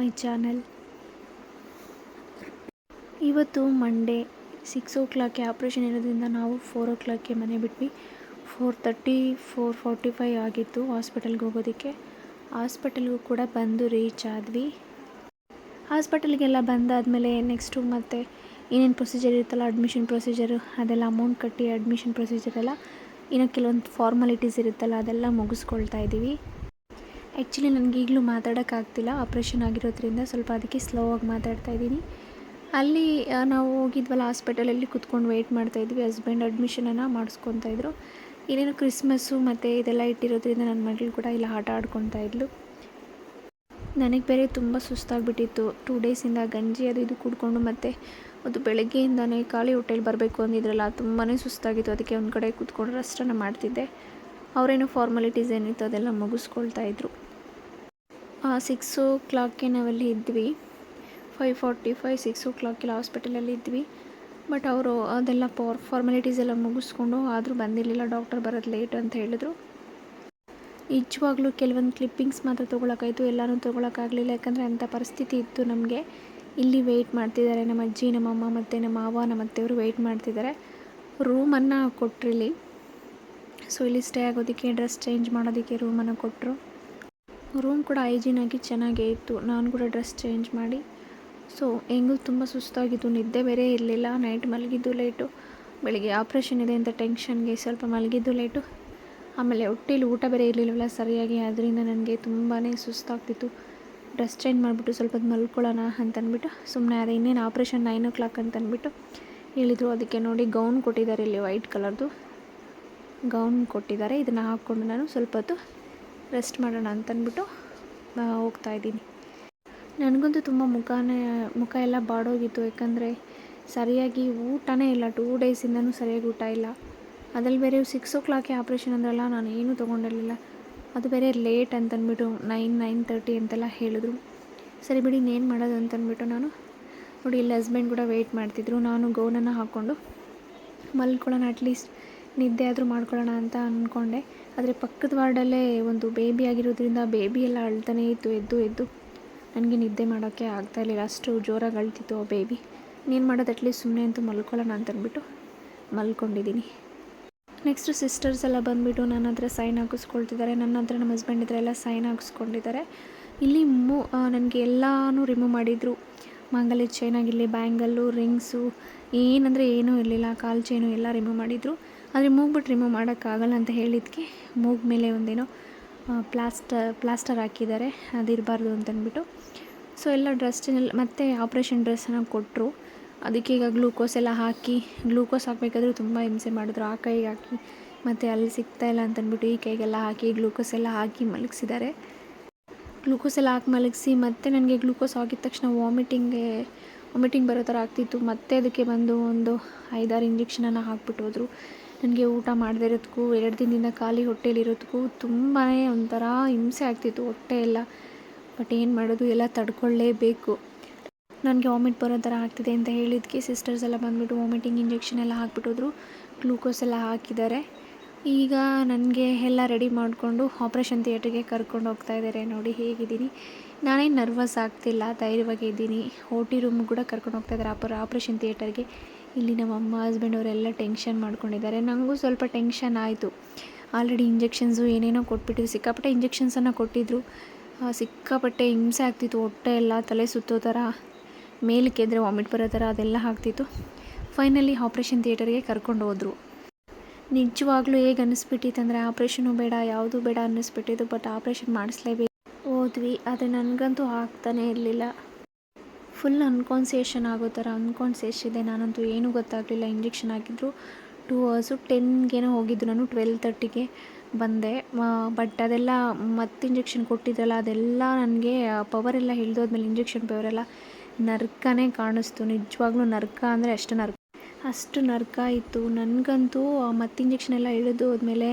My channel. ಇವತ್ತು Monday 6 operation ಇರೋದ್ರಿಂದ ನಾವು 4 ಮನೆ ಬಿಟ್ವಿ. 4:30 4:45 ಆಗಿತ್ತು ಹಾಸ್ಪಿಟಲ್ಗೆ ಹೋಗೋದಕ್ಕೆ. ಹಾಸ್ಪಿಟಲ್ಗೂ ಕೂಡ ಬಂದು ರೀಚ್ ಆದ್ವಿ. ಹಾಸ್ಪಿಟಲ್ಗೆಲ್ಲ ಬಂದಾದಮೇಲೆ ನೆಕ್ಸ್ಟು ಮತ್ತೆ ಏನೇನು ಪ್ರೊಸೀಜರ್ ಇರುತ್ತಲ್ಲ, ಅಡ್ಮಿಷನ್ ಪ್ರೊಸೀಜರು, ಅದೆಲ್ಲ ಅಮೌಂಟ್ ಕಟ್ಟಿ ಅಡ್ಮಿಷನ್ ಪ್ರೊಸೀಜರ್ ಎಲ್ಲ ಇನ್ನೂ ಕೆಲವೊಂದು ಫಾರ್ಮಾಲಿಟೀಸ್ ಇರುತ್ತಲ್ಲ ಅದೆಲ್ಲ ಮುಗಿಸ್ಕೊಳ್ತಾ ಇದ್ದೀವಿ. ಆ್ಯಕ್ಚುಲಿ ನನಗೆ ಈಗಲೂ ಮಾತಾಡೋಕ್ಕಾಗ್ತಿಲ್ಲ, ಆಪ್ರೇಷನ್ ಆಗಿರೋದ್ರಿಂದ ಸ್ವಲ್ಪ ಅದಕ್ಕೆ ಸ್ಲೋ ಆಗಿ ಮಾತಾಡ್ತಾ ಇದ್ದೀನಿ. ಅಲ್ಲಿ ನಾವು ಹೋಗಿದ್ವಲ್ಲ ಹಾಸ್ಪಿಟಲಲ್ಲಿ ಕುತ್ಕೊಂಡು ವೆಯ್ಟ್ ಮಾಡ್ತಾಯಿದ್ವಿ. ಹಸ್ಬೆಂಡ್ ಅಡ್ಮಿಷನನ್ನು ಮಾಡಿಸ್ಕೊತಾಯಿದ್ರು. ಏನೇನೋ ಕ್ರಿಸ್ಮಸ್ಸು ಮತ್ತು ಇದೆಲ್ಲ ಇಟ್ಟಿರೋದ್ರಿಂದ ನನ್ನ ಮಗಳು ಕೂಡ ಇಲ್ಲ ಆಟ ಆಡ್ಕೊತಾ ಇದ್ಲು. ನನಗೆ ಬೇರೆ ತುಂಬ ಸುಸ್ತಾಗಿಬಿಟ್ಟಿತ್ತು. 2 ಡೇಸಿಂದ ಗಂಜಿ ಅದು ಇದು ಕುಡ್ಕೊಂಡು ಮತ್ತು ಅದು ಬೆಳಗ್ಗೆಯಿಂದನೇ ಖಾಲಿ ಹೊಟ್ಟೆಲಿ ಬರಬೇಕು ಅಂದಿದ್ರಲ್ಲ, ತುಂಬಾ ಸುಸ್ತಾಗಿತ್ತು. ಅದಕ್ಕೆ ಒಂದು ಕಡೆ ಕೂತ್ಕೊಂಡು ರೆಸ್ಟನ್ನು ಮಾಡ್ತಿದ್ದೆ. ಅವರೇನೋ ಫಾರ್ಮಾಲಿಟೀಸ್ ಏನಿತ್ತು ಅದೆಲ್ಲ ಮುಗಿಸ್ಕೊಳ್ತಾ ಇದ್ರು. 6 ನಾವಲ್ಲಿ ಇದ್ವಿ. 5:45 6 ಹಾಸ್ಪಿಟಲಲ್ಲಿ ಇದ್ವಿ. ಬಟ್ ಅವರು ಅದೆಲ್ಲ ಫಾರ್ಮಾಲಿಟೀಸ್ ಎಲ್ಲ ಮುಗಿಸ್ಕೊಂಡು ಆದರೂ ಬಂದಿರಲಿಲ್ಲ. ಡಾಕ್ಟರ್ ಬರೋದು ಲೇಟ್ ಅಂತ ಹೇಳಿದ್ರು. ನಿಜವಾಗ್ಲೂ ಕೆಲವೊಂದು ಕ್ಲಿಪ್ಪಿಂಗ್ಸ್ ಮಾತ್ರ ತೊಗೊಳಕ್ಕಾಯಿತು, ಎಲ್ಲನೂ ತೊಗೊಳಕ್ಕಾಗಲಿಲ್ಲ. ಯಾಕಂದರೆ ಅಂಥ ಪರಿಸ್ಥಿತಿ ಇತ್ತು ನಮಗೆ. ಇಲ್ಲಿ ವೆಯ್ಟ್ ಮಾಡ್ತಿದ್ದಾರೆ ನಮ್ಮ ಅಜ್ಜಿ, ನಮ್ಮ ಅಮ್ಮ ಮತ್ತು ನಮ್ಮ ಮಾವ, ನಮ್ಮ ಅತ್ತೆಯವರು ವೆಯ್ಟ್ ಮಾಡ್ತಿದ್ದಾರೆ. ರೂಮನ್ನು ಕೊಟ್ಟರಿಲ್ಲಿ. ಸೊ ಇಲ್ಲಿ ಸ್ಟೇ ಆಗೋದಕ್ಕೆ, ಡ್ರೆಸ್ ಚೇಂಜ್ ಮಾಡೋದಕ್ಕೆ ರೂಮನ್ನು ಕೊಟ್ಟರು. ರೂಮ್ ಕೂಡ ಹೈಜೀನಾಗಿ ಚೆನ್ನಾಗೇ ಇತ್ತು. ನಾನು ಕೂಡ ಡ್ರೆಸ್ ಚೇಂಜ್ ಮಾಡಿ, ಸೊ ಹೆಂಗೂ ತುಂಬ ಸುಸ್ತಾಗಿತ್ತು. ನಿದ್ದೆ ಬೇರೆ ಇರಲಿಲ್ಲ. ನೈಟ್ ಮಲಗಿದ್ದು ಲೇಟು. ಬೆಳಿಗ್ಗೆ ಆಪ್ರೇಷನ್ ಇದೆ ಅಂತ ಟೆನ್ಷನ್ಗೆ ಸ್ವಲ್ಪ ಮಲಗಿದ್ದು ಲೇಟು. ಆಮೇಲೆ ಹೊಟ್ಟೆಲಿ ಊಟ ಬೇರೆ ಇರಲಿಲ್ಲವಲ್ಲ ಸರಿಯಾಗಿ, ಅದರಿಂದ ನನಗೆ ತುಂಬಾ ಸುಸ್ತಾಗ್ತಿತ್ತು. ಡ್ರೆಸ್ ಚೇಂಜ್ ಮಾಡಿಬಿಟ್ಟು ಸ್ವಲ್ಪ ಹೊತ್ತು ಮಲ್ಕೊಳ್ಳೋಣ ಅಂತಂದ್ಬಿಟ್ಟು ಸುಮ್ಮನೆ ಅದೇ. ಇನ್ನೇನು ಆಪ್ರೇಷನ್ 9 ಅಂತಂದ್ಬಿಟ್ಟು ಹೇಳಿದರು. ಅದಕ್ಕೆ ನೋಡಿ ಗೌನ್ ಕೊಟ್ಟಿದ್ದಾರೆ, ಇಲ್ಲಿ ವೈಟ್ ಕಲರ್ದು ಗೌನ್ ಕೊಟ್ಟಿದ್ದಾರೆ. ಇದನ್ನು ಹಾಕ್ಕೊಂಡು ನಾನು ಸ್ವಲ್ಪ ಹೊತ್ತು ರೆಸ್ಟ್ ಮಾಡೋಣ ಅಂತಂದ್ಬಿಟ್ಟು ಹೋಗ್ತಾಯಿದ್ದೀನಿ. ನನಗಂತೂ ತುಂಬ ಮುಖ ಎಲ್ಲ ಬಾಡೋಗಿತ್ತು. ಯಾಕಂದರೆ ಸರಿಯಾಗಿ ಊಟನೇ ಇಲ್ಲ. 2 ಡೇಸಿಂದನೂ ಸರಿಯಾಗಿ ಊಟ ಇಲ್ಲ. ಅದ್ರಲ್ಲಿ ಬೇರೆ 6 ಆಪ್ರೇಷನ್ ಅಂದ್ರಲ್ಲ, ನಾನು ಏನೂ ತೊಗೊಂಡಿರಲಿಲ್ಲ. ಅದು ಬೇರೆ ಲೇಟ್ ಅಂತಂದ್ಬಿಟ್ಟು 9:30 ಅಂತೆಲ್ಲ ಹೇಳಿದ್ರು. ಸರಿ ಬಿಡಿ ಇನ್ನೇನು ಮಾಡೋದು ಅಂತಂದ್ಬಿಟ್ಟು ನಾನು ನೋಡಿ, ಇಲ್ಲಿ ಹಸ್ಬೆಂಡ್ ಕೂಡ ವೆಯ್ಟ್ ಮಾಡ್ತಿದ್ರು. ನಾನು ಗೌನನ್ನು ಹಾಕ್ಕೊಂಡು ಮಲ್ಕೊಳ್ಳೋಣ, ಅಟ್ಲೀಸ್ಟ್ ನಿದ್ದೆ ಆದರೂ ಮಾಡ್ಕೊಳ್ಳೋಣ ಅಂತ ಅಂದ್ಕೊಂಡೆ. ಆದರೆ ಪಕ್ಕದ ವಾರ್ಡಲ್ಲೇ ಒಂದು ಬೇಬಿ ಆಗಿರೋದ್ರಿಂದ ಬೇಬಿ ಎಲ್ಲ ಅಳ್ತಾನೇ ಇತ್ತು. ಎದ್ದು ನನಗೆ ನಿದ್ದೆ ಮಾಡೋಕ್ಕೆ ಆಗ್ತಾಯಿರಲಿಲ್ಲ. ಅಷ್ಟು ಜೋರಾಗಿ ಅಳ್ತಿತ್ತು ಆ ಬೇಬಿ. ಇನ್ನೇನು ಮಾಡೋದು, ಅಟ್ಲೀಸ್ಟ್ ಸುಮ್ಮನೆ ಅಂತೂ ಮಲ್ಕೊಳ್ಳೋಣ ಅಂತಂದ್ಬಿಟ್ಟು ಮಲ್ಕೊಂಡಿದ್ದೀನಿ. ನೆಕ್ಸ್ಟು ಸಿಸ್ಟರ್ಸ್ ಎಲ್ಲ ಬಂದುಬಿಟ್ಟು ನನ್ನ ಹತ್ರ ಸೈನ್ ಹಾಕಿಸ್ಕೊಳ್ತಿದ್ದಾರೆ. ನನ್ನ ಹತ್ರ ನಮ್ಮ ಹಸ್ಬೆಂಡ್ ಹತ್ರ ಎಲ್ಲ ಸೈನ್ ಹಾಕಿಸ್ಕೊಂಡಿದ್ದಾರೆ. ಇಲ್ಲಿ ನನಗೆ ಎಲ್ಲನೂ ರಿಮೂವ್ ಮಾಡಿದರು. ಮಾಂಗಲ್ಯ ಚೈನ್ ಆಗಿರಲಿ, ಬ್ಯಾಂಗಲ್ಲು, ರಿಂಗ್ಸು, ಏನಂದರೆ ಏನೂ ಇರಲಿಲ್ಲ. ಕಾಲು ಚೈನು ಎಲ್ಲ ರಿಮೂವ್ ಮಾಡಿದರು. ಆದರೆ ಮೂಗ್ಬಿಟ್ಟು ರಿಮೂವ್ ಮಾಡೋಕ್ಕಾಗಲ್ಲ ಅಂತ ಹೇಳಿದ್ದಕ್ಕೆ ಮೂಗ್ ಮೇಲೆ ಒಂದೇನೋ ಪ್ಲಾಸ್ಟರ್ ಹಾಕಿದ್ದಾರೆ, ಅದಿರಬಾರ್ದು ಅಂತಂದ್ಬಿಟ್ಟು. ಸೊ ಎಲ್ಲ ಡ್ರೆಸ್ ಮತ್ತು ಆಪ್ರೇಷನ್ ಡ್ರೆಸ್ಸನ್ನು ಕೊಟ್ಟರು. ಅದಕ್ಕೆ ಈಗ ಗ್ಲೂಕೋಸ್ ಎಲ್ಲ ಹಾಕಿ, ಗ್ಲೂಕೋಸ್ ಹಾಕಬೇಕಾದ್ರೂ ತುಂಬ ಹಿಂಸೆ ಮಾಡಿದ್ರು. ಆ ಕೈಗೆ ಹಾಕಿ ಮತ್ತು ಅಲ್ಲಿ ಸಿಗ್ತಾಯಿಲ್ಲ ಅಂತಂದ್ಬಿಟ್ಟು ಈ ಕೈಗೆಲ್ಲ ಹಾಕಿ ಗ್ಲೂಕೋಸ್ ಎಲ್ಲ ಹಾಕಿ ಮಲಗಿಸಿದ್ದಾರೆ. ಗ್ಲೂಕೋಸ್ ಎಲ್ಲ ಹಾಕಿ ಮಲಗಿಸಿ ಮತ್ತು ನನಗೆ ಗ್ಲೂಕೋಸ್ ಆಗಿದ ತಕ್ಷಣ ವಾಮಿಟಿಂಗ್ ಬರೋ ಥರ ಆಗ್ತಿತ್ತು. ಮತ್ತು ಅದಕ್ಕೆ ಬಂದು ಒಂದು 5-6 ಇಂಜೆಕ್ಷನನ್ನು ಹಾಕ್ಬಿಟ್ಟು ಹೋದರು. ನನಗೆ ಊಟ ಮಾಡದೇ ಇರೋದಕ್ಕೂ, 2 ದಿನದಿಂದ ಖಾಲಿ ಹೊಟ್ಟೆಲಿರೋದಕ್ಕೂ ತುಂಬಾ ಒಂಥರ ಹಿಂಸೆ ಆಗ್ತಿತ್ತು ಹೊಟ್ಟೆ ಎಲ್ಲ. ಬಟ್ ಏನು ಮಾಡೋದು, ಎಲ್ಲ ತಡ್ಕೊಳ್ಳೇಬೇಕು. ನನಗೆ ವಾಮಿಟ್ ಬರೋ ಥರ ಆಗ್ತಿದೆ ಅಂತ ಹೇಳಿದ್ದಕ್ಕೆ ಸಿಸ್ಟರ್ಸ್ ಎಲ್ಲ ಬಂದುಬಿಟ್ಟು ವಾಮಿಟಿಂಗ್ ಇಂಜೆಕ್ಷನ್ ಎಲ್ಲ ಹಾಕ್ಬಿಟ್ಟೋದ್ರು. ಗ್ಲೂಕೋಸ್ ಎಲ್ಲ ಹಾಕಿದ್ದಾರೆ. ಈಗ ನನಗೆ ಎಲ್ಲ ರೆಡಿ ಮಾಡಿಕೊಂಡು ಆಪ್ರೇಷನ್ ಥಿಯೇಟ್ರಿಗೆ ಕರ್ಕೊಂಡು ಹೋಗ್ತಾ ಇದ್ದಾರೆ. ನೋಡಿ ಹೇಗಿದ್ದೀನಿ. ನಾನೇನು ನರ್ವಸ್ ಆಗ್ತಿಲ್ಲ, ಧೈರ್ಯವಾಗಿ ಇದ್ದೀನಿ. OT ರೂಮಿಗೆ ಕೂಡ ಕರ್ಕೊಂಡು ಹೋಗ್ತಾ ಇದ್ದಾರೆ ಆಪ್ರೇಷನ್ ಥಿಯೇಟರ್ಗೆ. ಇಲ್ಲಿ ನಮ್ಮ ಅಮ್ಮ ಹಸ್ಬೆಂಡ್ ಅವರೆಲ್ಲ ಟೆನ್ಷನ್ ಮಾಡ್ಕೊಂಡಿದ್ದಾರೆ. ನನಗೂ ಸ್ವಲ್ಪ ಟೆನ್ಷನ್ ಆಯಿತು. ಆಲ್ರೆಡಿ ಇಂಜೆಕ್ಷನ್ಸು ಏನೇನೋ ಕೊಟ್ಬಿಟ್ಟಿದ್ರು, ಸಿಕ್ಕಾಪಟ್ಟೆ ಇಂಜೆಕ್ಷನ್ಸನ್ನು ಕೊಟ್ಟಿದ್ದರು. ಸಿಕ್ಕಾಪಟ್ಟೆ ಹಿಂಸೆ ಆಗ್ತಿತ್ತು. ಹೊಟ್ಟೆ ಎಲ್ಲ ತಲೆ ಸುತ್ತೋ ಥರ, ಮೇಲಕ್ಕೆ ಎದ್ದರೆ ವಾಮಿಟ್ ಬರೋ ಥರ ಅದೆಲ್ಲ ಆಗ್ತಿತ್ತು. ಫೈನಲಿ ಆಪ್ರೇಷನ್ ಥಿಯೇಟರ್ಗೆ ಕರ್ಕೊಂಡು ಹೋದರು. ನಿಜವಾಗ್ಲೂ ಹೇಗೆ ಅನ್ನಿಸ್ಬಿಟ್ಟಿತ್ತಂದರೆ ಆಪ್ರೇಷನು ಬೇಡ, ಯಾವುದೂ ಬೇಡ ಅನ್ನಿಸ್ಬಿಟ್ಟಿದ್ದು. But operation ಮಾಡಿಸ್ಲೇಬೇಕು. ಹೋದ್ವಿ. ಆದರೆ ನನಗಂತೂ ಆಗ್ತಾನೇ ಇರಲಿಲ್ಲ. ಫುಲ್ ಅನ್ಕಾನ್ಸಿಯೇಷನ್ ಆಗೋ ಥರ ಇದೆ. ನಾನಂತೂ ಏನೂ ಗೊತ್ತಾಗಲಿಲ್ಲ. ಇಂಜೆಕ್ಷನ್ ಹಾಕಿದ್ರು 2 hours 10ಗೇನೋ ಹೋಗಿದ್ದು. ನಾನು 12:30ಗೆ ಬಂದೆ. ಬಟ್ ಅದೆಲ್ಲ ಮತ್ತೆ ಇಂಜೆಕ್ಷನ್ ಕೊಟ್ಟಿದ್ರಲ್ಲ, ಅದೆಲ್ಲ ನನಗೆ ಪವರೆಲ್ಲ ಇಳಿದೋದ್ಮೇಲೆ ಇಂಜೆಕ್ಷನ್ ಪವರೆಲ್ಲ ನರ್ಕನೇ ಕಾಣಿಸ್ತು. ನಿಜವಾಗ್ಲೂ ನರ್ಕ ಅಂದರೆ ಅಷ್ಟು ನರ್ಕ ಇತ್ತು. ನನಗಂತೂ ಮತ್ತೆ ಇಂಜೆಕ್ಷನ್ ಎಲ್ಲ ಇಳಿದು ಹೋದ್ಮೇಲೆ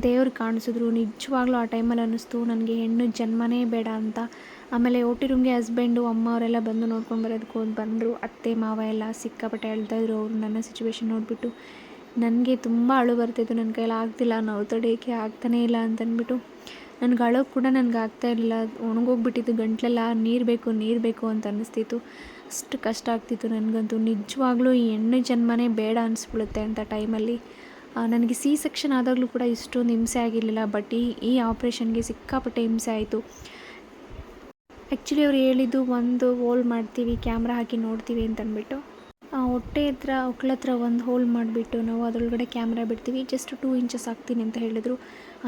ದೇವ್ರು ಕಾಣಿಸಿದ್ರು. ನಿಜವಾಗ್ಲೂ ಆ ಟೈಮಲ್ಲಿ ಅನ್ನಿಸ್ತು ನನಗೆ ಹೆಣ್ಣು ಜನ್ಮನೇ ಬೇಡ ಅಂತ. ಆಮೇಲೆ OT ರೂಮ್ಗೆ ಹಸ್ಬೆಂಡು, ಅಮ್ಮ ಅವರೆಲ್ಲ ಬಂದು ನೋಡ್ಕೊಂಡು ಬರೋದಕ್ಕೆ ಬಂದರು. ಅತ್ತೆ ಮಾವ ಎಲ್ಲ ಸಿಕ್ಕಾಪಟ್ಟೆ ಅಳ್ತಾಯಿದ್ರು. ಅವರು ನನ್ನ ಸಿಚುವೇಶನ್ ನೋಡಿಬಿಟ್ಟು ನನಗೆ ತುಂಬ ಅಳು ಬರ್ತಿತ್ತು. ನನ್ನ ಕೈಯಲ್ಲಿ ಆಗ್ತಿಲ್ಲ, ನೋವು ತಡೆಯೋಕ್ಕೆ ಆಗ್ತಾನೇ ಇಲ್ಲ ಅಂತಂದ್ಬಿಟ್ಟು ನನಗೆ ಅಳೋಕ್ಕೆ ಕೂಡ ನನಗೆ ಆಗ್ತಾಯಿರಲಿಲ್ಲ. ಒಣಗೋಗ್ಬಿಟ್ಟಿತ್ತು ಗಂಟಲೆಲ್ಲ. ನೀರು ಬೇಕು ಅಂತ ಅನ್ನಿಸ್ತಿತ್ತು. ಅಷ್ಟು ಕಷ್ಟ ಆಗ್ತಿತ್ತು ನನಗಂತೂ. ನಿಜವಾಗ್ಲೂ ಈ ಹೆಣ್ಣು ಜನ್ಮನೇ ಬೇಡ ಅನಿಸ್ಬಿಡುತ್ತೆ ಅಂಥ ಟೈಮಲ್ಲಿ. ನನಗೆ ಸಿ ಸೆಕ್ಷನ್ ಆದಾಗಲೂ ಕೂಡ ಇಷ್ಟೊಂದು ಹಿಂಸೆ ಆಗಿರಲಿಲ್ಲ. ಬಟ್ ಈ ಆಪ್ರೇಷನ್ಗೆ ಸಿಕ್ಕಾಪಟ್ಟೆ ಹಿಂಸೆ ಆಯಿತು. ಆ್ಯಕ್ಚುಲಿ ಅವ್ರು ಹೇಳಿದ್ದು ಒಂದು ಹೋಲ್ ಮಾಡ್ತೀವಿ, ಕ್ಯಾಮ್ರಾ ಹಾಕಿ ನೋಡ್ತೀವಿ ಅಂತ ಅಂದ್ಬಿಟ್ಟು. ಹೊಟ್ಟೆ ಹತ್ರ ಹೊಕ್ಳ ಹತ್ರ ಒಂದು ಹೋಲ್ ಮಾಡಿಬಿಟ್ಟು ನಾವು ಅದರೊಳಗಡೆ ಕ್ಯಾಮ್ರಾ ಬಿಡ್ತೀವಿ. ಜಸ್ಟ್ 2 ಇಂಚಸ್ ಹಾಕ್ತೀನಿ ಅಂತ ಹೇಳಿದರು.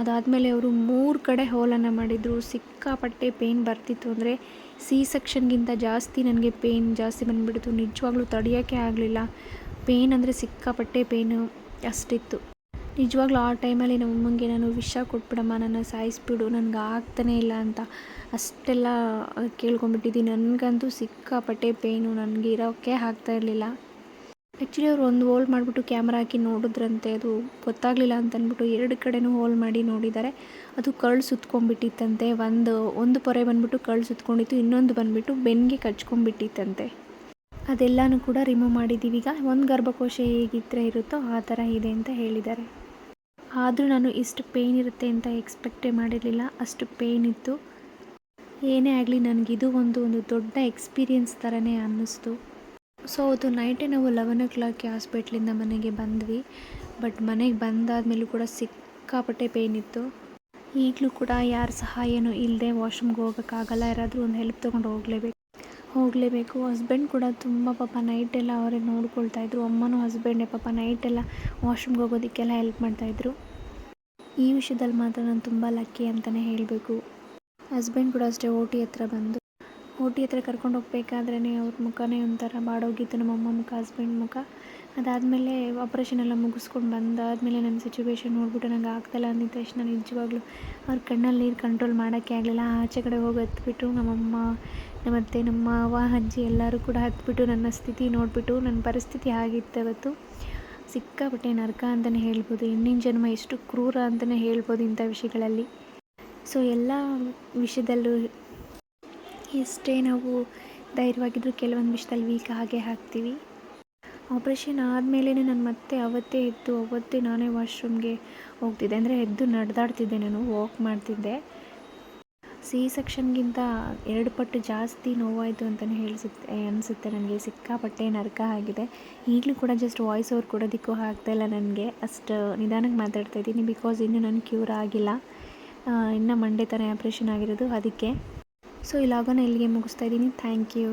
ಅದಾದಮೇಲೆ ಅವರು 3 ಕಡೆ ಹೋಲನ್ನು ಮಾಡಿದರು. ಸಿಕ್ಕಾಪಟ್ಟೆ ಪೇಯ್ನ್ ಬರ್ತಿತ್ತು. ಅಂದರೆ ಸಿ ಸೆಕ್ಷನ್ಗಿಂತ ಜಾಸ್ತಿ ನನಗೆ ಪೇಯ್ನ್ ಜಾಸ್ತಿ ಬಂದುಬಿಡ್ತು. ನಿಜವಾಗ್ಲೂ ತಡೆಯೋಕ್ಕೆ ಆಗಲಿಲ್ಲ. ಪೇಯ್ನ್ ಅಂದರೆ ಸಿಕ್ಕಾಪಟ್ಟೆ ಪೇಯ್ನು ಅಷ್ಟಿತ್ತು. ನಿಜವಾಗ್ಲೂ ಆ ಟೈಮಲ್ಲಿ ನಮ್ಮ ಅಮ್ಮಂಗೆ ನಾನು ವಿಷ ಕೊಟ್ಬಿಡಮ್ಮ, ನನ್ನ ಸಾಯಿಸ್ಬಿಡು, ನನಗೆ ಆಗ್ತಾನೇ ಇಲ್ಲ ಅಂತ ಅಷ್ಟೆಲ್ಲ ಕೇಳ್ಕೊಂಬಿಟ್ಟಿದ್ದೀನಿ. ನನಗಂತೂ ಸಿಕ್ಕಾಪಟ್ಟೆ ಪೇಯ್ನು, ನನಗೆ ಇರೋಕ್ಕೆ ಆಗ್ತಾಯಿರಲಿಲ್ಲ. ಆ್ಯಕ್ಚುಲಿ ಅವರು ಒಂದು ಹೋಲ್ ಮಾಡಿಬಿಟ್ಟು ಕ್ಯಾಮ್ರಾ ಹಾಕಿ ನೋಡಿದ್ರಂತೆ. ಅದು ಗೊತ್ತಾಗಲಿಲ್ಲ ಅಂತ ಅಂದ್ಬಿಟ್ಟು 2 ಕಡೆನೂ ಹೋಲ್ ಮಾಡಿ ನೋಡಿದ್ದಾರೆ. ಅದು ಕರ್ಳು ಸುತ್ಕೊಂಡ್ಬಿಟ್ಟಿತ್ತಂತೆ. ಒಂದು ಪೊರೆ ಬಂದುಬಿಟ್ಟು ಕರ್ಳು ಸುತ್ಕೊಂಡಿತ್ತು, ಇನ್ನೊಂದು ಬಂದುಬಿಟ್ಟು ಬೆನ್ನಿಗೆ ಕಚ್ಕೊಂಡ್ಬಿಟ್ಟಿತ್ತಂತೆ. ಅದೆಲ್ಲನೂ ಕೂಡ ರಿಮೂವ್ ಮಾಡಿದ್ದೀವಿ. ಈಗ ಒಂದು ಗರ್ಭಕೋಶ ಹೇಗಿದ್ದರೆ ಇರುತ್ತೋ ಆ ಥರ ಇದೆ ಅಂತ ಹೇಳಿದ್ದಾರೆ. ಆದರೂ ನಾನು ಇಷ್ಟು ಪೇಯ್ನ್ ಇರುತ್ತೆ ಅಂತ ಎಕ್ಸ್ಪೆಕ್ಟೇ ಮಾಡಿರಲಿಲ್ಲ. ಅಷ್ಟು ಪೇಯ್ನ್ ಇತ್ತು. ಏನೇ ಆಗಲಿ ನನಗಿದು ಒಂದು ದೊಡ್ಡ ಎಕ್ಸ್ಪೀರಿಯನ್ಸ್ ಥರನೇ ಅನ್ನಿಸ್ತು. ಸೊ ಅವತ್ತು ನೈಟೇ ನಾವು 11 o'clock ಹಾಸ್ಪಿಟ್ಲಿಂದ ಮನೆಗೆ ಬಂದ್ವಿ. ಬಟ್ ಮನೆಗೆ ಬಂದಾದಮೇಲೂ ಕೂಡ ಸಿಕ್ಕಾಪಟ್ಟೆ ಪೇಯ್ನ್ ಇತ್ತು. ಈಗಲೂ ಕೂಡ ಯಾರ ಸಹಾಯನೂ ಇಲ್ಲದೆ ವಾಶ್ರೂಮ್ಗೆ ಹೋಗೋಕ್ಕಾಗಲ್ಲ. ಯಾರಾದರೂ ಒಂದು ಹೆಲ್ಪ್ ತೊಗೊಂಡು ಹೋಗಲೇಬೇಕು. ಹಸ್ಬೆಂಡ್ ಕೂಡ ತುಂಬ ಪಾಪ ನೈಟೆಲ್ಲ ಅವರೇ ನೋಡ್ಕೊಳ್ತಾಯಿದ್ರು. ಅಮ್ಮನೂ ಹಸ್ಬೆಂಡೇ ಪಾಪ ನೈಟೆಲ್ಲ ವಾಶ್ರೂಮ್ಗೆ ಹೋಗೋದಕ್ಕೆಲ್ಲ ಹೆಲ್ಪ್ ಮಾಡ್ತಾಯಿದ್ರು. ಈ ವಿಷಯದಲ್ಲಿ ಮಾತ್ರ ನಾನು ತುಂಬ ಲಕ್ಕಿ ಅಂತಲೇ ಹೇಳಬೇಕು. ಹಸ್ಬೆಂಡ್ ಕೂಡ ಅಷ್ಟೇ OT ಹತ್ರ ಕರ್ಕೊಂಡು ಹೋಗ್ಬೇಕಾದ್ರೇ ಅವ್ರ ಮುಖನೇ ಒಂಥರ ಬಾಡೋಗಿತ್ತು. ನಮ್ಮ ಅಮ್ಮ ಮುಖ, ಹಸ್ಬೆಂಡ್ ಮುಖ. ಅದಾದಮೇಲೆ ಆಪ್ರೇಷನ್ ಎಲ್ಲ ಮುಗಿಸ್ಕೊಂಡು ಬಂದಾದಮೇಲೆ ನನ್ನ ಸಿಚುವೇಶನ್ ನೋಡಿಬಿಟ್ಟು ನನಗೆ ಆಗ್ತಾಯಿಲ್ಲ ಅಂದಿದ್ದ ತಕ್ಷಣ ನಿಜವಾಗ್ಲೂ ಅವ್ರ ಕಣ್ಣಲ್ಲಿ ನೀರು ಕಂಟ್ರೋಲ್ ಮಾಡೋಕ್ಕೆ ಆಗಲಿಲ್ಲ. ಆಚೆ ಕಡೆ ಹೋಗಿ ಹತ್ಬಿಟ್ಟು ನಮ್ಮಮ್ಮ ಮತ್ತು ನಮ್ಮ ಅವ್ವ ಅಜ್ಜಿ ಎಲ್ಲರೂ ಕೂಡ ಹತ್ಬಿಟ್ಟು ನನ್ನ ಸ್ಥಿತಿ ನೋಡಿಬಿಟ್ಟು ನನ್ನ ಪರಿಸ್ಥಿತಿ ಆಗಿತ್ತು ಅವತ್ತು. ಸಿಕ್ಕಾಪಟ್ಟೆ ನರಕ ಅಂತಲೇ ಹೇಳ್ಬೋದು. ಹೆಣ್ಣಿನ ಜನ್ಮ ಎಷ್ಟು ಕ್ರೂರ ಅಂತಲೇ ಹೇಳ್ಬೋದು ಇಂಥ ವಿಷಯಗಳಲ್ಲಿ. ಸೊ ಎಲ್ಲ ವಿಷಯದಲ್ಲೂ ಎಷ್ಟೇ ನಾವು ಧೈರ್ಯವಾಗಿದ್ದರೂ ಕೆಲವೊಂದು ವಿಷಯದಲ್ಲಿ ವೀಕ್ ಆಗ್ತೀವಿ. ಆಪ್ರೇಷನ್ ಆದಮೇಲೆ ನಾನು ಮತ್ತೆ ಅವತ್ತೇ ನಾನೇ ವಾಶ್ರೂಮ್ಗೆ ಹೋಗ್ತಿದ್ದೆ. ಅಂದರೆ ಎದ್ದು ನಡೆದಾಡ್ತಿದ್ದೆ, ನಾನು ವಾಕ್ ಮಾಡ್ತಿದ್ದೆ. ಸಿ ಸೆಕ್ಷನ್ಗಿಂತ 2 ಪಟ್ಟು ಜಾಸ್ತಿ ನೋವಾಯಿತು ಅಂತಲೇ ಅನಿಸುತ್ತೆ ನನಗೆ. ಸಿಕ್ಕಾಪಟ್ಟೆ ನರಕ ಆಗಿದೆ. ಈಗಲೂ ಕೂಡ ಜಸ್ಟ್ ವಾಯ್ಸ್ ಓವರ್ ಕೊಡೋದಕ್ಕೂ ಆಗ್ತಾಯಿಲ್ಲ ನನಗೆ. ಅಷ್ಟು ನಿಧಾನಕ್ಕೆ ಮಾತಾಡ್ತಾಯಿದ್ದೀನಿ. ಬಿಕಾಸ್ ಇನ್ನೂ ನಾನು ಕ್ಯೂರ್ ಆಗಿಲ್ಲ. ಇನ್ನು ಮಂಡೇ ತಾನೇ ಆಪ್ರೇಷನ್ ಆಗಿರೋದು ಅದಕ್ಕೆ. ಸೊ ಈ ಲಾಗನ್ನ ಇಲ್ಲಿಗೆ ಮುಗಿಸ್ತಾ ಇದ್ದೀನಿ. Thank you.